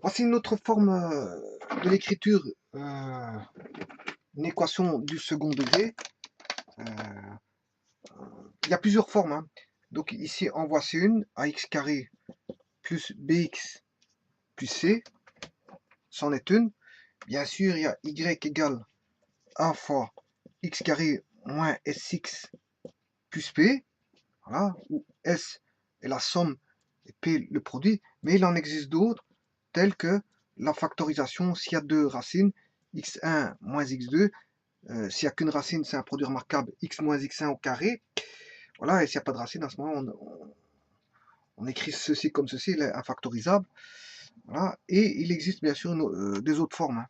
Voici une autre forme de l'écriture, une équation du second degré. Il y a plusieurs formes, hein. Donc ici, en voici une, ax carré plus bx plus c, c'en est une. Bien sûr, il y a y égale a fois x carré moins sx plus p, voilà, où s est la somme et p le produit, mais il en existe d'autres, telles que la factorisation. S'il y a deux racines, x1 moins x2, s'il n'y a qu'une racine, c'est un produit remarquable, x moins x1 au carré. Voilà, et s'il n'y a pas de racine, à ce moment, on écrit ceci comme ceci, il est infactorisable. Voilà, et il existe bien sûr des autres formes,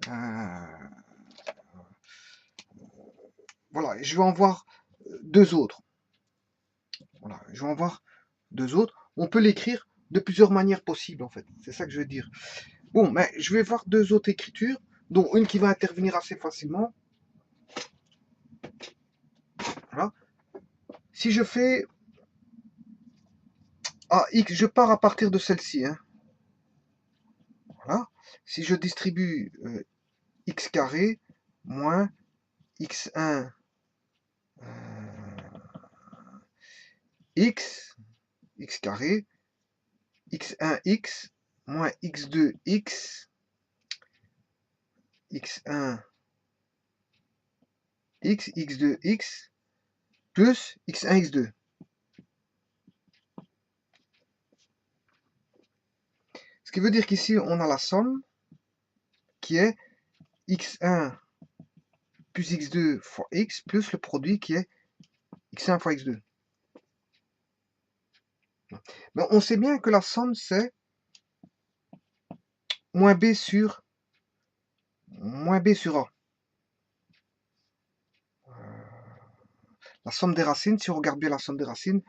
hein. Voilà, je vais en voir deux autres. Voilà, je vais en voir deux autres. On peut l'écrire de plusieurs manières possibles, en fait. C'est ça que je veux dire. Bon, mais je vais voir deux autres écritures, dont une qui va intervenir assez facilement. Voilà. Si je fais x, je pars à partir de celle-ci, hein. Voilà. Si je distribue x carré moins x1 x carré, x1x moins x2x, x1 x, x2x plus x1 x2. Ce qui veut dire qu'ici on a la somme qui est x1 plus x2 fois x plus le produit qui est x1 fois x2. Mais on sait bien que la somme c'est moins b sur a. La somme des racines, si on regarde bien la somme des racines,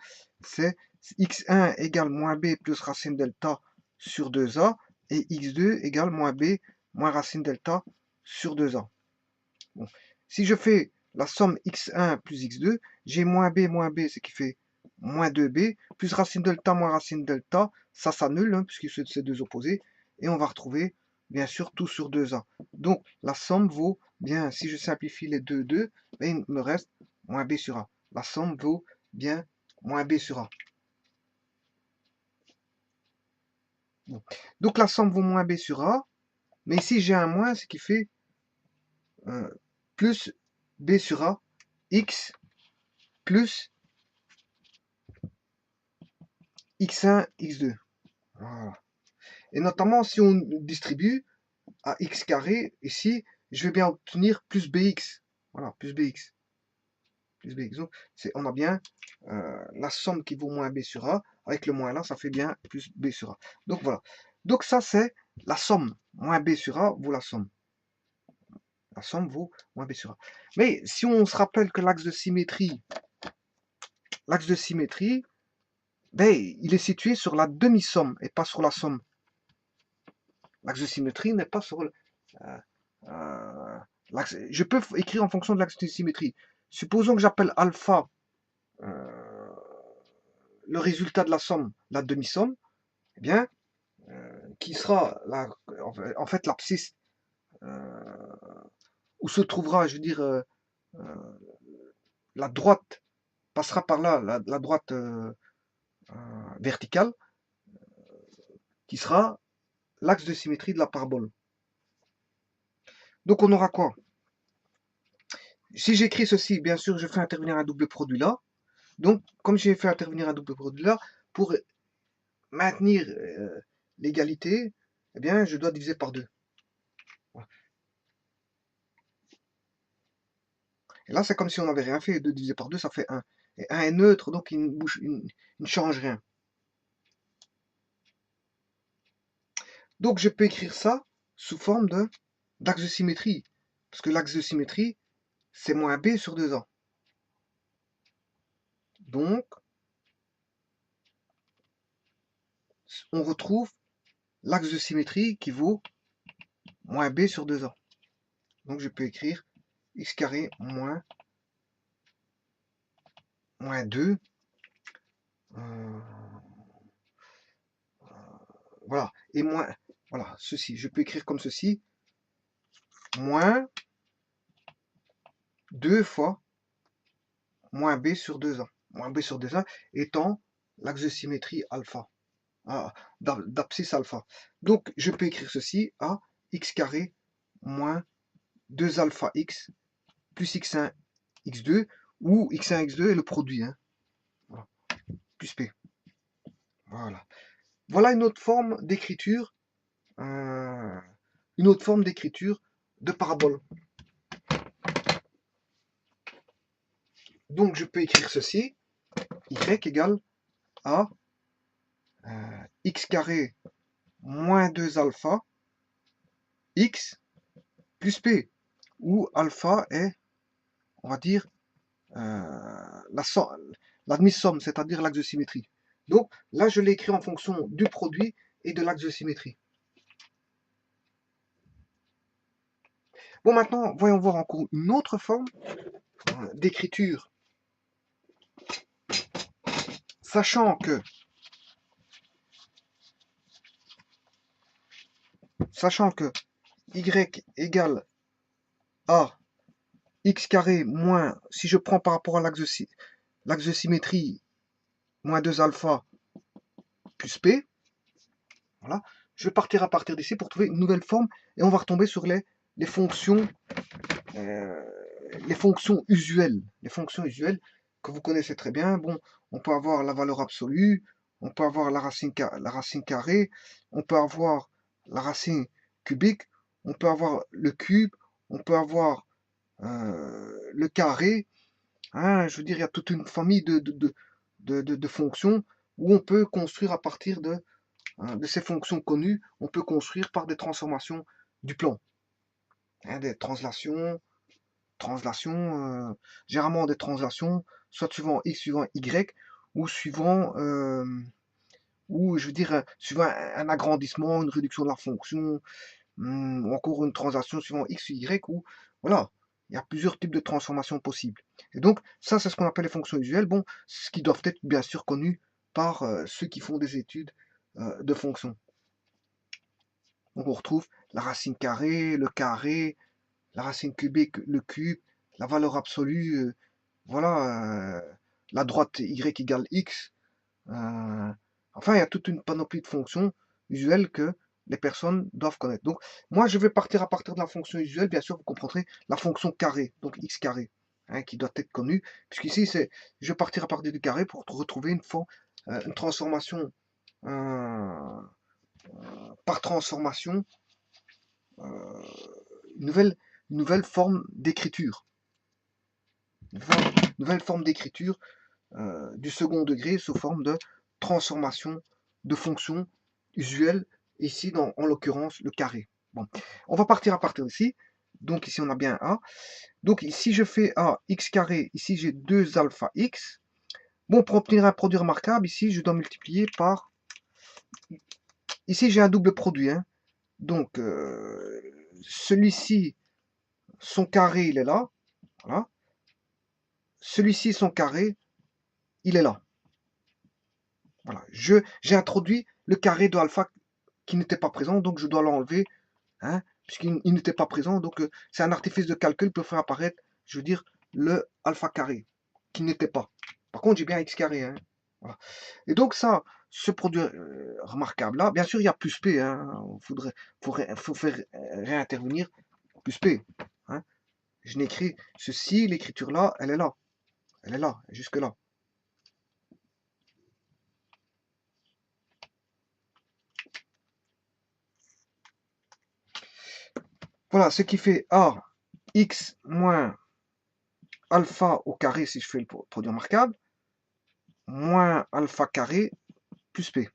c'est x1 égale moins b plus racine delta sur 2a et x2 égale moins b moins racine delta sur 2a. Bon. Si je fais la somme x1 plus x2, j'ai moins b, ce qui fait moins 2b, plus racine delta moins racine delta, ça s'annule, hein, puisque c'est deux opposés, et on va retrouver, bien sûr, tout sur 2a. Donc, la somme vaut, bien, si je simplifie les deux, ben, il me reste moins b sur a. La somme vaut bien moins b sur a. Bon. Donc, la somme vaut moins b sur a, mais ici, j'ai un moins, ce qui fait plus b sur a, x plus x1, x2. Voilà. Et notamment, si on distribue à x carré, ici, je vais bien obtenir plus bx. Voilà, plus bx. Plus bx. Donc, on a bien la somme qui vaut moins b sur a. Avec le moins là, ça fait bien plus b sur a. Donc, voilà. Donc, ça, c'est la somme. Moins b sur a vaut la somme. La somme vaut moins b sur a. Mais si on se rappelle que l'axe de symétrie, ben, il est situé sur la demi-somme et pas sur la somme. L'axe de symétrie n'est pas sur je peux écrire en fonction de l'axe de symétrie. Supposons que j'appelle alpha le résultat de la somme, la demi-somme, eh bien, qui sera en fait l'abscisse où se trouvera, je veux dire, la droite passera par là, la droite verticale, qui sera l'axe de symétrie de la parabole. Donc on aura quoi? Si j'écris ceci, bien sûr, je fais intervenir un double produit là. Donc, comme j'ai fait intervenir un double produit là, pour maintenir l'égalité, eh bien, je dois diviser par 2. Voilà. Et là, c'est comme si on n'avait rien fait. 2 divisé par 2, ça fait 1. Et 1 est neutre, donc il ne change rien. Donc, je peux écrire ça sous forme d'axe de symétrie. Parce que l'axe de symétrie, c'est moins b sur 2a. Donc, on retrouve l'axe de symétrie qui vaut moins b sur 2a. Donc, je peux écrire x carré moins 2. Voilà. Et moins Voilà, ceci. Je peux écrire comme ceci. Moins 2 fois moins b sur 2a. Moins b sur 2a étant l'axe de symétrie alpha. D'abscisse alpha. Donc, je peux écrire ceci à x carré moins 2 alpha x plus x1, x2, où x1, x2 est le produit. Hein. Voilà. Plus p. Voilà. Voilà une autre forme d'écriture. Une autre forme d'écriture de parabole. Donc, je peux écrire ceci. Y égale à x carré moins 2 alpha x plus p, où alpha est, on va dire, la demi-somme, c'est-à-dire l'axe de symétrie. Donc là, je l'ai écrit en fonction du produit et de l'axe de symétrie. Bon, maintenant, voyons voir encore une autre forme d'écriture. Sachant que y égale à x carré moins, si je prends par rapport à l'axe de symétrie, moins 2 alpha plus p, voilà, je vais partir à partir d'ici pour trouver une nouvelle forme et on va retomber sur les fonctions usuelles. Les fonctions usuelles que vous connaissez très bien. Bon, on peut avoir la valeur absolue, on peut avoir la racine carrée, on peut avoir la racine cubique, on peut avoir le cube, on peut avoir le carré. Hein, je veux dire, il y a toute une famille de fonctions où on peut construire à partir de ces fonctions connues, on peut construire par des transformations du plan. Hein, des translations, généralement des translations, soit suivant x suivant y, ou suivant, ou je veux dire, suivant un agrandissement, une réduction de la fonction, ou encore une translation suivant x ou y, ou voilà, il y a plusieurs types de transformations possibles. Et donc, ça, c'est ce qu'on appelle les fonctions usuelles, bon, ce qui doivent être bien sûr connues par ceux qui font des études de fonctions. Donc, on retrouve la racine carrée, le carré, la racine cubique, le cube, la valeur absolue, voilà, la droite y égale x. Enfin, il y a toute une panoplie de fonctions usuelles que les personnes doivent connaître. Donc, moi, je vais partir à partir de la fonction usuelle. Bien sûr, vous comprendrez la fonction carré, donc x carré, hein, qui doit être connue. Puisqu'ici, je vais partir à partir du carré pour retrouver une transformation par transformation, une nouvelle forme d'écriture. Nouvelle forme d'écriture du second degré sous forme de transformation de fonction usuelle, ici en l'occurrence le carré. Bon, on va partir à partir d'ici. Donc ici on a bien A. Donc ici je fais A x carré, ici j'ai 2 alpha x. Bon, pour obtenir un produit remarquable, ici je dois multiplier par... Ici j'ai un double produit. Hein. Donc celui-ci, son carré il est là. Voilà. Celui-ci, son carré, il est là. Voilà. J'ai introduit le carré de alpha qui n'était pas présent, donc je dois l'enlever, hein, puisqu'il n'était pas présent. Donc c'est un artifice de calcul pour faire apparaître, je veux dire, le alpha carré, qui n'était pas. Par contre, j'ai bien x carré. Hein, voilà. Et donc ça, ce produit remarquable là, bien sûr, il y a plus p. Hein, faut faire réintervenir plus p. Hein. Je n'écris ceci, l'écriture là, elle est là. Elle est là, jusque là. Voilà, ce qui fait A, x moins alpha au carré, si je fais le produit remarquable, moins alpha carré plus p.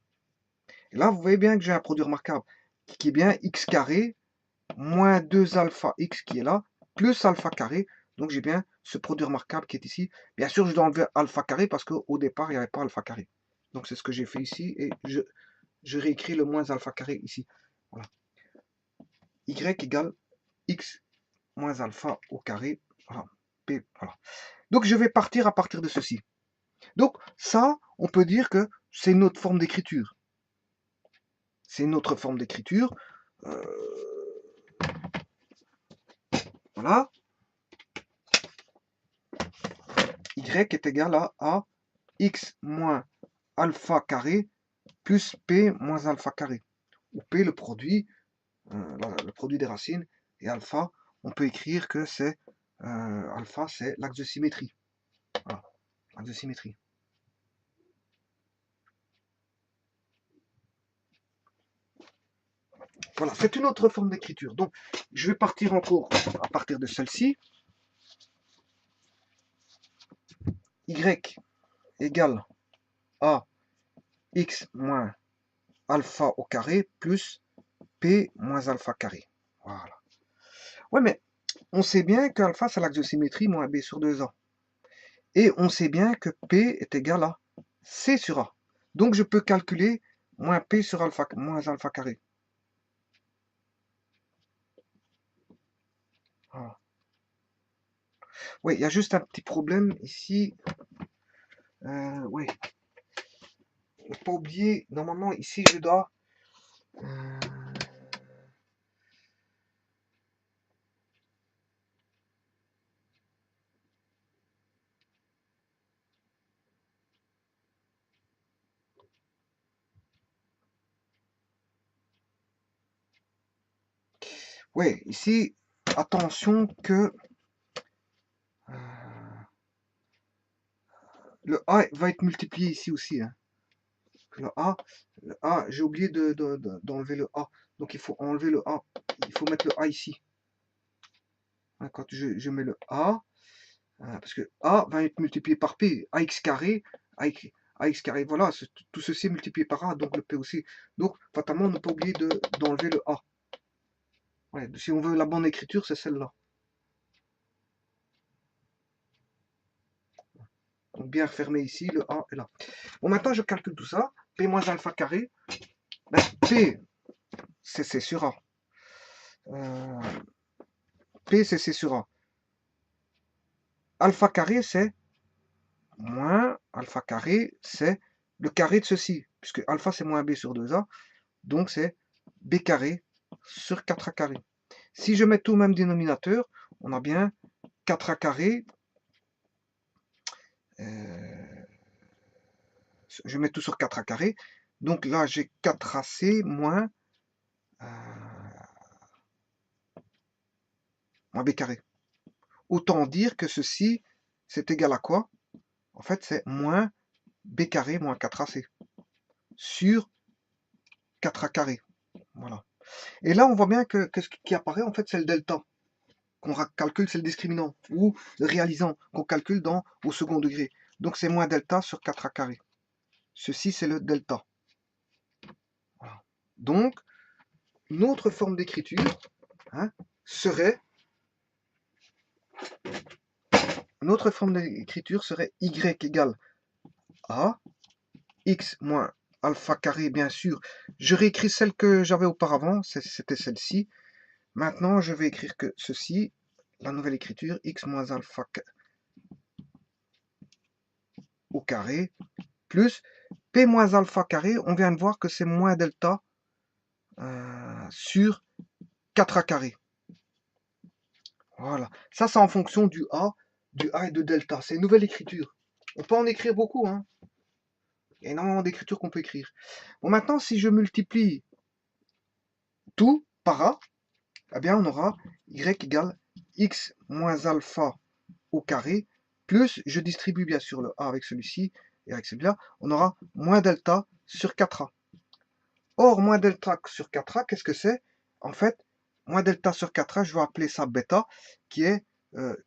Et là, vous voyez bien que j'ai un produit remarquable qui est bien x carré moins 2 alpha x qui est là, plus alpha carré. Donc j'ai bien ce produit remarquable qui est ici. Bien sûr, je dois enlever alpha carré parce qu'au départ, il n'y avait pas alpha carré. Donc c'est ce que j'ai fait ici et je réécris le moins alpha carré ici. Voilà. Y égale x moins alpha au carré. Voilà. P, voilà. Donc je vais partir à partir de ceci. Donc ça, on peut dire que c'est une autre forme d'écriture. c'est une autre forme d'écriture. Voilà. Y est égal à x moins alpha carré plus p moins alpha carré. Où p, le produit des racines, et alpha, on peut écrire que c'est alpha, c'est l'axe de symétrie. Voilà, l'axe de symétrie. Voilà, c'est une autre forme d'écriture. Donc, je vais partir encore à partir de celle-ci. Y égale à x moins alpha au carré plus p moins alpha carré. Voilà. Ouais, mais on sait bien que alpha, c'est l'axe de symétrie moins b sur 2a. Et on sait bien que p est égal à c sur a. Donc, je peux calculer moins p sur alpha, moins alpha carré. Voilà. Oui, il y a juste un petit problème ici. Oui. Ne pas oublier, normalement, ici, je dois... Oui, ici, attention que le A va être multiplié ici aussi. Hein. Le A, j'ai oublié d'enlever le A. Donc il faut enlever le A. Il faut mettre le A ici. Hein, quand je mets le A, parce que A va être multiplié par P, AX carré, AX carré, voilà, tout ceci est multiplié par A, donc le P aussi. Donc, fatalement, on n'a pas oublié d'enlever le A. Ouais, si on veut la bonne écriture, c'est celle-là. Donc, bien refermé ici, le A est là. Bon, maintenant, je calcule tout ça. P moins alpha carré. Ben, P, c'est C sur A. P, c'est C sur A. Alpha carré, c'est moins alpha carré, c'est le carré de ceci. Puisque alpha, c'est moins B sur 2A. Donc, c'est B carré sur 4A carré. Si je mets tout au même dénominateur, on a bien 4A carré. Je mets tout sur 4A carré. Donc là, j'ai 4AC moins, moins B carré. Autant dire que ceci, c'est égal à quoi? En fait, c'est moins B carré moins 4AC sur 4A carré. Voilà. Et là, on voit bien que ce qui apparaît, en fait, c'est le delta. Qu'on calcule, c'est le discriminant. Ou le réalisant, qu'on calcule au second degré. Donc, c'est moins delta sur 4A carré. Ceci, c'est le delta. Voilà. Donc, une autre forme d'écriture serait y égale à x moins alpha carré, bien sûr. Je réécris celle que j'avais auparavant, c'était celle-ci. Maintenant, je vais écrire que ceci, la nouvelle écriture, x moins alpha au carré, plus p moins alpha carré, on vient de voir que c'est moins delta sur 4a carré. Voilà. Ça, c'est en fonction du A et de delta. C'est une nouvelle écriture. On peut en écrire beaucoup. Hein. Il y a énormément d'écritures qu'on peut écrire. Bon, maintenant, si je multiplie tout par A, eh bien, on aura y égale x moins alpha au carré, plus, je distribue bien sûr le A avec celui-ci, et avec celui-là, on aura moins delta sur 4A. Or, moins delta sur 4A, qu'est-ce que c'est? En fait, moins delta sur 4A, je vais appeler ça bêta, qui est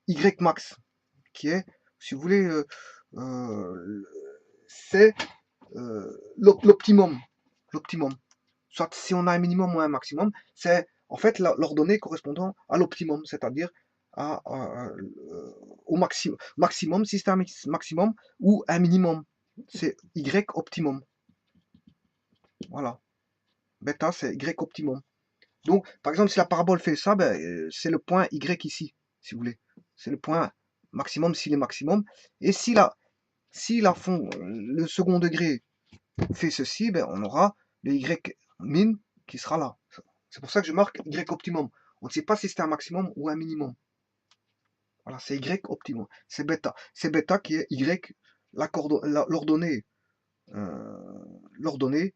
Y max, qui est, si vous voulez, c'est l'optimum. Soit si on a un minimum ou un maximum, c'est en fait l'ordonnée correspondant à l'optimum, c'est-à-dire au maximum, si c'est un maximum, ou un minimum, c'est Y optimum. Voilà. Bêta, c'est Y optimum. Donc, par exemple, si la parabole fait ça, ben, c'est le point Y ici, si vous voulez. C'est le point maximum s'il est maximum. Et si le second degré fait ceci, ben, on aura le Y min qui sera là. C'est pour ça que je marque Y optimum. On ne sait pas si c'est un maximum ou un minimum. Voilà, c'est Y optimum. C'est bêta. C'est bêta qui est Y, l'ordonnée l'ordonnée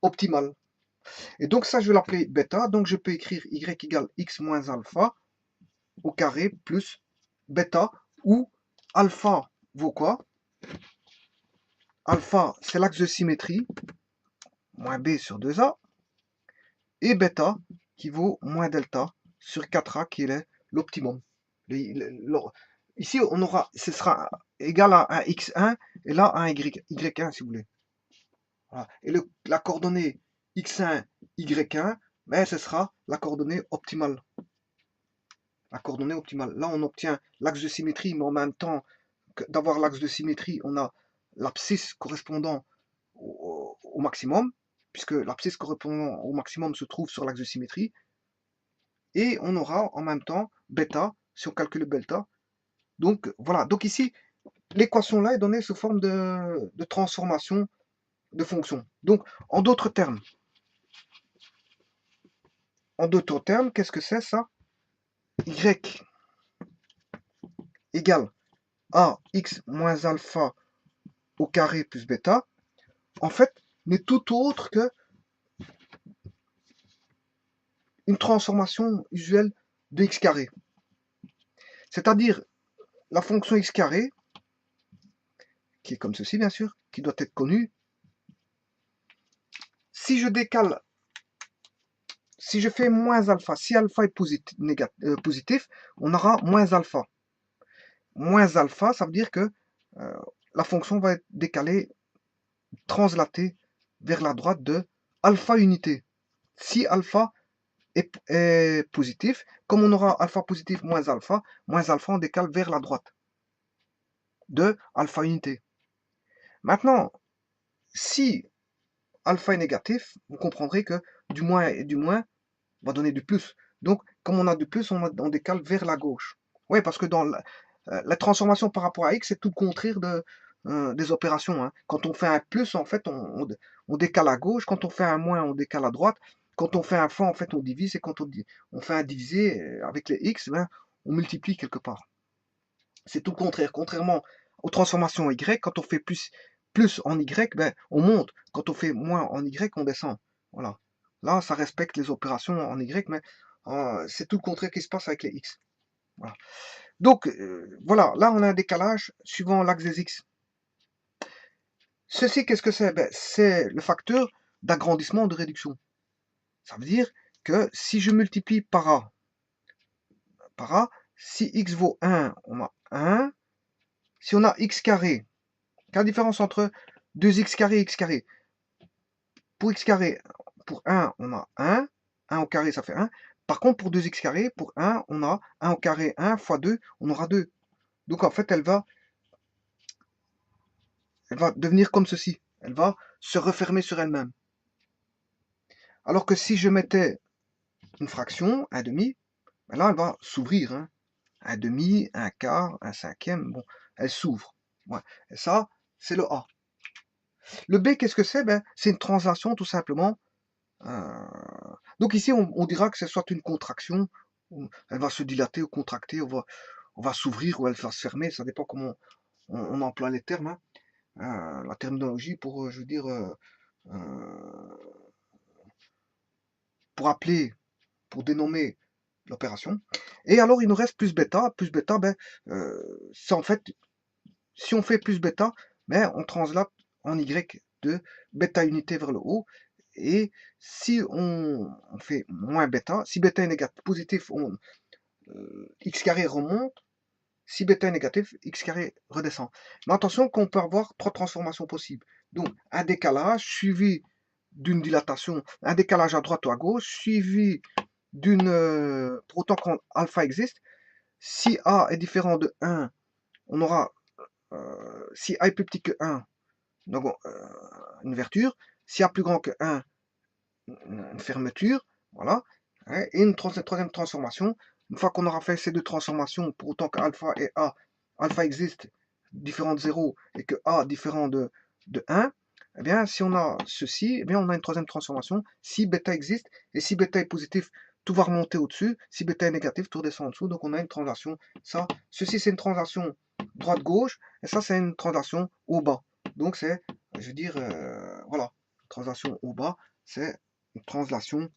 optimale. Et donc ça, je vais l'appeler bêta. Donc je peux écrire Y égale X moins alpha au carré plus bêta, où alpha vaut quoi? Alpha, c'est l'axe de symétrie, moins B sur 2A, et bêta, qui vaut moins delta sur 4A, qui est l'optimum. Ici, on aura, ce sera égal à un x1, et là, à un y1, si vous voulez. Voilà. Et la coordonnée x1, y1, ben, ce sera la coordonnée optimale. La coordonnée optimale. Là, on obtient l'axe de symétrie, mais en même temps d'avoir l'axe de symétrie, on a l'abscisse correspondant au maximum, puisque l'abscisse correspondant au maximum se trouve sur l'axe de symétrie. Et on aura en même temps bêta, si on calcule bêta. Donc voilà, donc ici, l'équation là est donnée sous forme de transformation de fonction. Donc en d'autres termes, qu'est-ce que c'est ça? Y égale a x moins alpha au carré plus bêta, en fait, n'est tout autre que une transformation usuelle de x carré. C'est-à-dire la fonction x carré, qui est comme ceci bien sûr, qui doit être connue. Si je décale, si je fais moins alpha, si alpha est positif, on aura moins alpha. Moins alpha, ça veut dire que la fonction va être décalée, translatée vers la droite de alpha unité. Si alpha est positif, comme on aura alpha positif moins alpha, on décale vers la droite de alpha unité. Maintenant, si alpha est négatif, vous comprendrez que du moins et du moins va donner du plus. Donc, comme on a du plus, on décale vers la gauche. Oui, parce que dans la transformation par rapport à x, c'est tout le contraire des opérations. Hein. Quand on fait un plus, en fait, on décale à gauche. Quand on fait un moins, on décale à droite. Quand on fait un fois, en fait, on divise. Et quand on fait un divisé avec les x, ben, on multiplie quelque part. C'est tout le contraire. Contrairement aux transformations y, quand on fait plus en y, ben, on monte. Quand on fait moins en y, on descend. Voilà. Là, ça respecte les opérations en y, mais c'est tout le contraire qui se passe avec les x. Voilà. Donc, voilà, là, on a un décalage suivant l'axe des x. Ceci, qu'est-ce que c'est? Ben, c'est le facteur d'agrandissement ou de réduction. Ça veut dire que si je multiplie par A, si x vaut 1, on a 1. Si on a x carré, quelle est la différence entre 2x carré et x carré? Pour x carré, pour 1, on a 1. 1 au carré, ça fait 1. Par contre, pour 2x carré, pour 1, on a 1 au carré, 1 fois 2, on aura 2. Donc, en fait, elle va devenir comme ceci. Elle va se refermer sur elle-même. Alors que si je mettais une fraction, un demi, ben là, elle va s'ouvrir. Hein. Un demi, un quart, un cinquième, bon, elle s'ouvre. Ouais. Et ça, c'est le A. Le B, qu'est-ce que c'est? Ben, c'est une translation, tout simplement. Donc ici, on dira que c'est soit une contraction, elle va se dilater ou contracter, on va s'ouvrir ou elle va se fermer, ça dépend comment on emploie les termes. Hein. La terminologie pour, je veux dire, pour appeler, pour dénommer l'opération. Et alors, il nous reste plus bêta. Plus bêta, ben, c'est en fait, si on fait plus bêta, ben, on translate en Y de bêta unité vers le haut. Et si on fait moins bêta, si bêta est négatif, positif, x carré remonte. Si bêta est négatif, x carré redescend. Mais attention qu'on peut avoir trois transformations possibles. Donc, un décalage suivi d'une dilatation, un décalage à droite ou à gauche, suivi d'une... pour autant qu'alpha existe, si A est différent de 1, on aura... si A est plus petit que 1, donc une ouverture. Si A plus grand que 1, une fermeture. Voilà. Et une troisième transformation. Une fois qu'on aura fait ces deux transformations, pour autant qu'alpha et A, alpha existe différent de 0 et que A différent de 1, eh bien, si on a ceci, eh bien, on a une troisième transformation. Si bêta existe, et si bêta est positif, tout va remonter au-dessus. Si bêta est négatif, tout redescend en dessous. Donc, on a une translation. Ça, ceci, c'est une translation droite-gauche, et ça, c'est une translation haut-bas. Donc, c'est, je veux dire, voilà, translation haut-bas, c'est une translation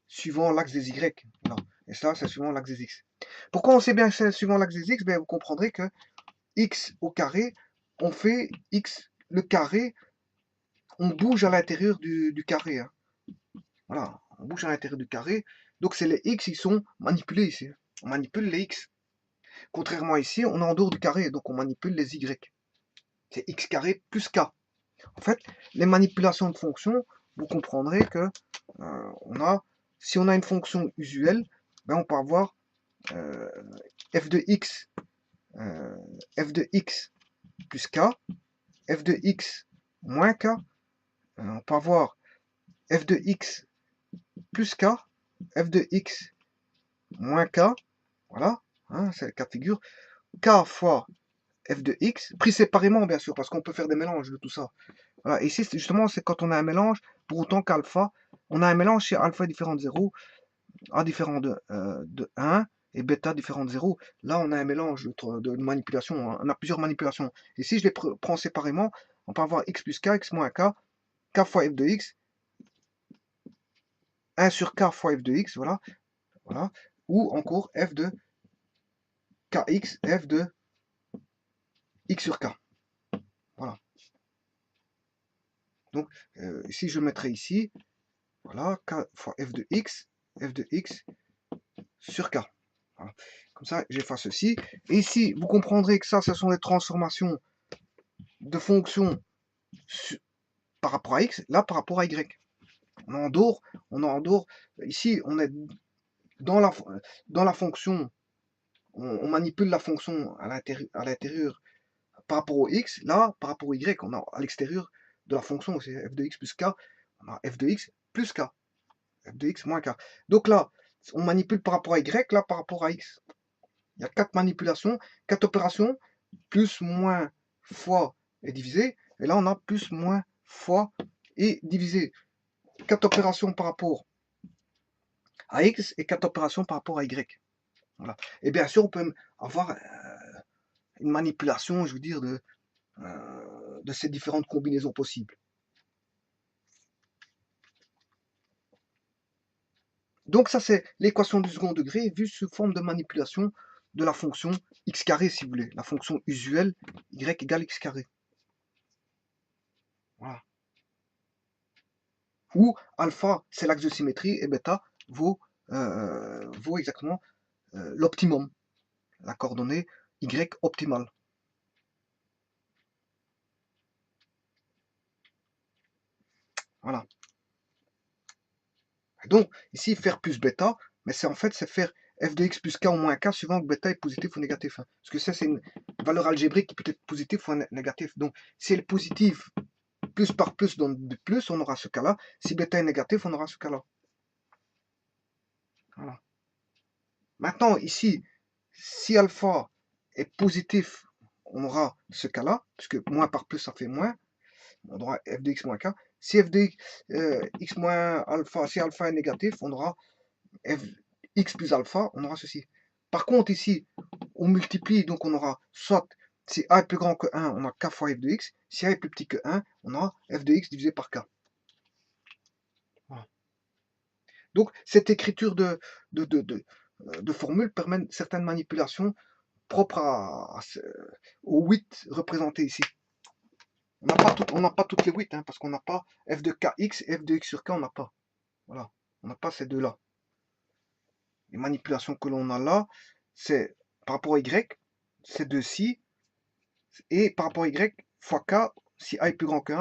suivant l'axe des Y. Non. Et ça, c'est suivant l'axe des X. Pourquoi on sait bien que c'est suivant l'axe des X? Ben, vous comprendrez que X au carré, on fait X, le carré, on bouge à l'intérieur du carré. Hein. Voilà, on bouge à l'intérieur du carré. Donc c'est les X qui sont manipulés ici. On manipule les X. Contrairement à ici, on est en dehors du carré, donc on manipule les Y. C'est X carré plus K. En fait, les manipulations de fonctions, vous comprendrez que si on a une fonction usuelle, ben on peut avoir f de x plus k, f de x moins k, on peut avoir f de x plus k, f de x moins k, voilà, hein, c'est le cas de figure, k fois f de x, pris séparément bien sûr, parce qu'on peut faire des mélanges de tout ça. Voilà, ici justement c'est quand on a un mélange, pour autant qu'alpha, on a un mélange si alpha est différent de 0, a différent de 1, et bêta différent de 0. Là on a un mélange de manipulations, on a plusieurs manipulations. Et si je les prends séparément, on peut avoir x plus k, x moins k, k fois f de x, 1 sur k fois f de x, voilà, voilà, ou encore f de kx, f de x sur k. Voilà. Donc, ici, je mettrai ici, voilà, k fois f de x sur k. Voilà. Comme ça, j'efface ceci. Et ici, vous comprendrez que ça, ce sont des transformations de fonctions par rapport à x, là, par rapport à y. On est en dehors. Ici, on est dans la fonction, on manipule la fonction à l'intérieur par rapport au x, là, par rapport au y, on a à l'extérieur de la fonction, c'est f de x plus k, on a f de x plus k, f de x moins k. Donc là, on manipule par rapport à y, là, par rapport à x. Il y a 4 manipulations, 4 opérations, plus, moins, fois et divisé. Et là, on a plus, moins, fois et divisé. 4 opérations par rapport à x et 4 opérations par rapport à y. Voilà. Et bien sûr, on peut avoir une manipulation, je veux dire, de ces différentes combinaisons possibles. Donc ça, c'est l'équation du second degré vue sous forme de manipulation de la fonction x carré, si vous voulez, la fonction usuelle y égale x carré. Voilà. Où alpha, c'est l'axe de symétrie, et bêta vaut exactement l'optimum, la coordonnée y optimale. Voilà. Donc, ici, faire plus bêta, mais c'est en fait, c'est faire f de x plus k ou moins k suivant que bêta est positif ou négatif. Hein. Parce que ça, c'est une valeur algébrique qui peut être positive ou négative. Donc, si elle est positive, plus par plus donne de plus, on aura ce cas-là. Si bêta est négatif, on aura ce cas-là. Voilà. Maintenant, ici, si alpha est positif, on aura ce cas-là, puisque moins par plus, ça fait moins. On aura f de x moins k. Si f de x moins alpha, si alpha est négatif, on aura f x plus alpha, on aura ceci. Par contre, ici, on multiplie, donc on aura soit, si a est plus grand que 1, on a k fois f de x. Si a est plus petit que 1, on aura f de x divisé par k. Voilà. Donc, cette écriture de formule permet certaines manipulations propres aux 8 représentés ici. On n'a pas toutes les 8, hein, parce qu'on n'a pas f de kx et f de x sur k, on n'a pas. Voilà, on n'a pas ces deux-là. Les manipulations que l'on a là, c'est par rapport à y, c'est de ci, et par rapport à y fois k, si a est plus grand que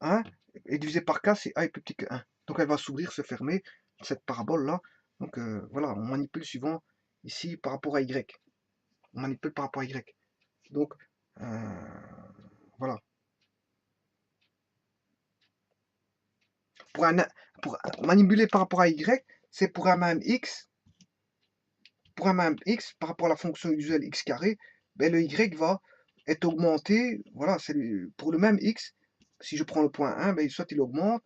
1, et divisé par k si a est plus petit que 1. Donc elle va s'ouvrir, se fermer, cette parabole-là. Donc voilà, on manipule suivant ici par rapport à y. On manipule par rapport à y. Donc voilà. Pour manipuler par rapport à y, c'est pour un même x, par rapport à la fonction usuelle x carré, ben le y va est augmenté, voilà, c'est pour le même x, si je prends le point 1, ben, soit il augmente,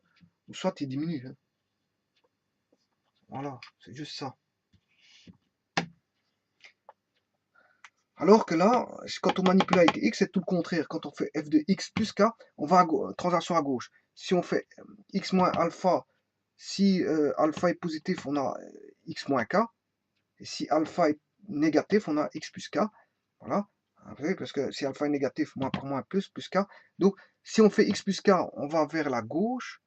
ou soit il diminue. Hein. Voilà, c'est juste ça. Alors que là, quand on manipule avec x, c'est tout le contraire. Quand on fait f de x plus k, on va à translation à gauche. Si on fait x moins alpha, si alpha est positif, on a x moins k. Et si alpha est négatif, on a x plus k. Voilà. Parce que si alpha est négatif, moins par moins plus k. Donc, si on fait x plus k, on va vers la gauche.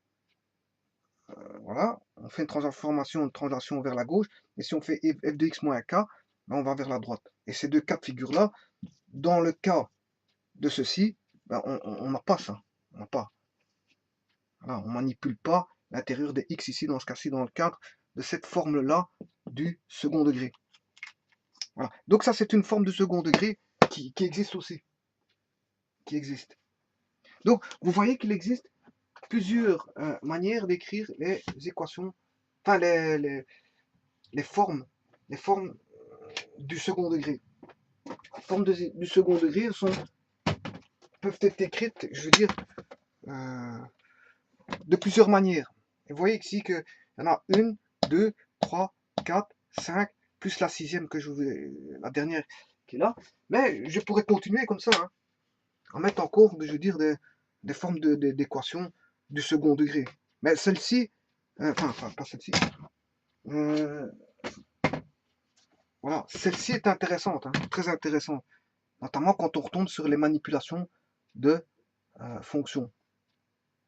Voilà. On fait une translation vers la gauche. Et si on fait f de x moins k, ben, on va vers la droite. Et ces deux cas de figure-là, dans le cas de ceci, ben, on n'a pas ça. On n'a pas. Voilà, on ne manipule pas l'intérieur des x ici, dans ce cas-ci, dans le cadre de cette forme-là du second degré. Voilà. Donc ça, c'est une forme de second degré qui existe aussi. Qui existe. Donc, vous voyez qu'il existe plusieurs manières d'écrire les équations, enfin les formes du second degré. Les formes du second degré peuvent être écrites, je veux dire, de plusieurs manières. Et vous voyez ici qu'il y en a 1, 2, 3, 4, 5, plus la sixième que je vous la dernière qui est là. Mais je pourrais continuer comme ça, hein, en mettre en cours, je veux dire, des formes d'équations du second degré. Mais celle-ci, enfin, pas celle-ci, voilà, celle-ci est intéressante, hein, très intéressante, notamment quand on retombe sur les manipulations de fonctions.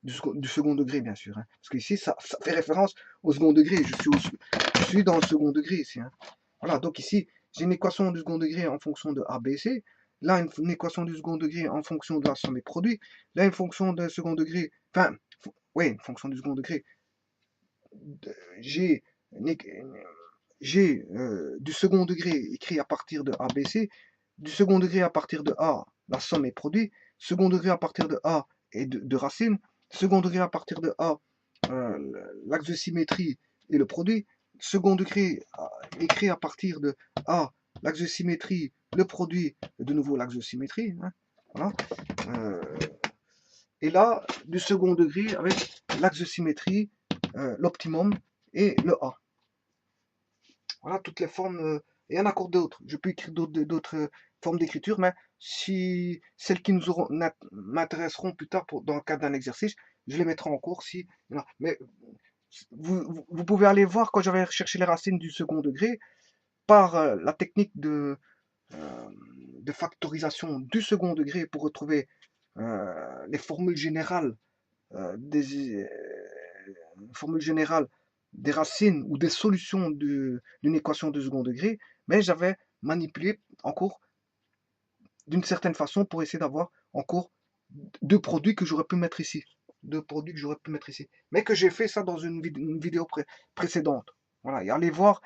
Du second degré, bien sûr. Hein. Parce qu'ici, ça fait référence au second degré. Je suis dans le second degré ici. Hein. Voilà, donc ici, j'ai une équation du second degré en fonction de A, B, C. Là, une équation du second degré en fonction de la somme des produits. Là, une fonction de second degré. Enfin, oui, une fonction du second degré. J'ai du second degré écrit à partir de A, B, C. Du second degré à partir de A, la somme est produit. Second degré à partir de A et de racine. Second degré à partir de A, l'axe de symétrie et le produit. Second degré écrit à partir de A, l'axe de symétrie, le produit, de nouveau l'axe de symétrie. Hein, voilà. Et là, du second degré avec l'axe de symétrie, l'optimum et le A. Voilà toutes les formes, et en accord d'autres. Je peux écrire d'autres formes d'écriture, mais si celles qui m'intéresseront plus tard dans le cadre d'un exercice, je les mettrai en cours. Mais vous pouvez aller voir quand j'avais recherché les racines du second degré par la technique de factorisation du second degré pour retrouver les formules générales des racines ou des solutions d'une équation de second degré, mais j'avais manipulé encore d'une certaine façon pour essayer d'avoir encore deux produits que j'aurais pu mettre ici. Mais que j'ai fait ça dans une vidéo précédente. Voilà, et allez voir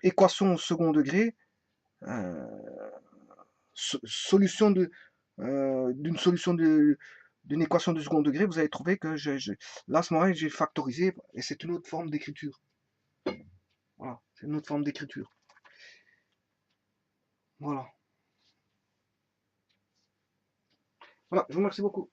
équation au second degré, solution d'une solution d'une équation de second degré, vous allez trouver que là, à ce moment-là, j'ai factorisé et c'est une autre forme d'écriture. Voilà, c'est une autre forme d'écriture. Voilà. Voilà, je vous remercie beaucoup.